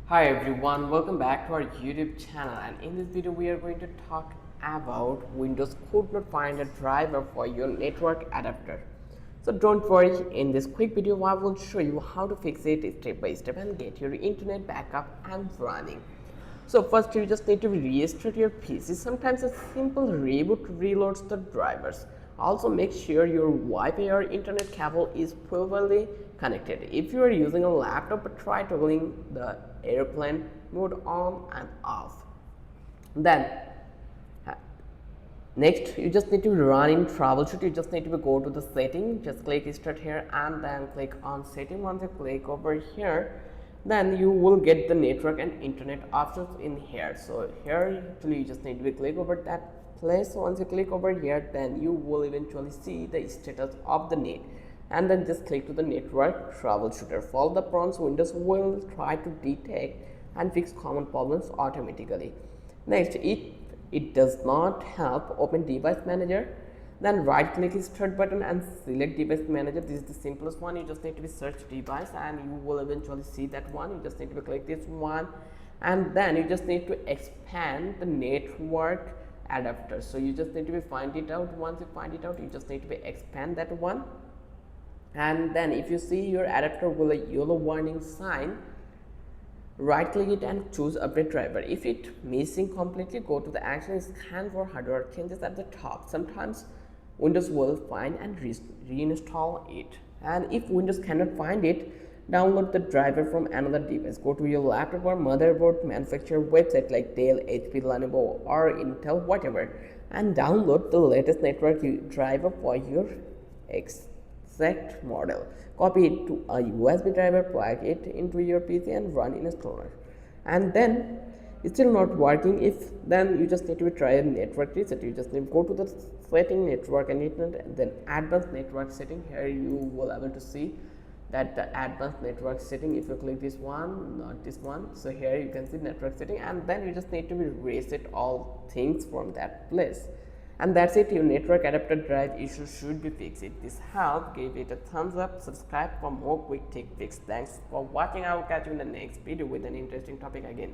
Hi everyone, welcome back to our YouTube channel, and in this video we are going to talk about Windows could not find a driver for your network adapter. So don't worry, in this quick video I will show you how to fix it step by step and get your internet backup and running. So first you just need to restart your PC. Sometimes a simple reboot reloads the drivers. Also make sure your Wi-Fi or internet cable is properly connected. If you are using a laptop, try toggling the airplane mode on and off. Then next you just need to run in troubleshoot. You just need to go to the setting, just click start here and then click on setting. Once you click over here, then you will get the network and internet options in here. So here actually you just need to click over that place. Once you click over here, then you will eventually see the status of the net, and then just click to the network troubleshooter. Follow the prompts. Windows will try to detect and fix common problems automatically. Next, it does not help, open device manager, then right click start button and select device manager. This is the simplest one. You just need to be search device and you will eventually see that one. You just need to click this one, and then you just need to expand the network adapter. So you just need to be find it out. Once you find it out, you just need to be expand that one, and then if you see your adapter will a yellow warning sign, right click it and choose update driver. If it missing completely, go to the action scan for hardware changes at the top. Sometimes Windows will find and reinstall it, and if Windows cannot find it, download the driver from another device. Go to your laptop or motherboard manufacturer website like Dell, HP, Lenovo or Intel, whatever, and download the latest network driver for your exact model. Copy it to a USB driver, plug it into your PC and run installer. And then it's still not working, if then you just need to try a network reset. You just need to go to the setting, network and internet, and then advanced network setting. Here you will able to see that the advanced network setting. If you click this one, not this one, so here you can see network setting, and then you just need to reset all things from that place. And that's it, your network adapter drive issue should be fixed. If this helped, give it a thumbs up, subscribe for more quick tech fix. Thanks for watching. I will catch you in the next video with an interesting topic again.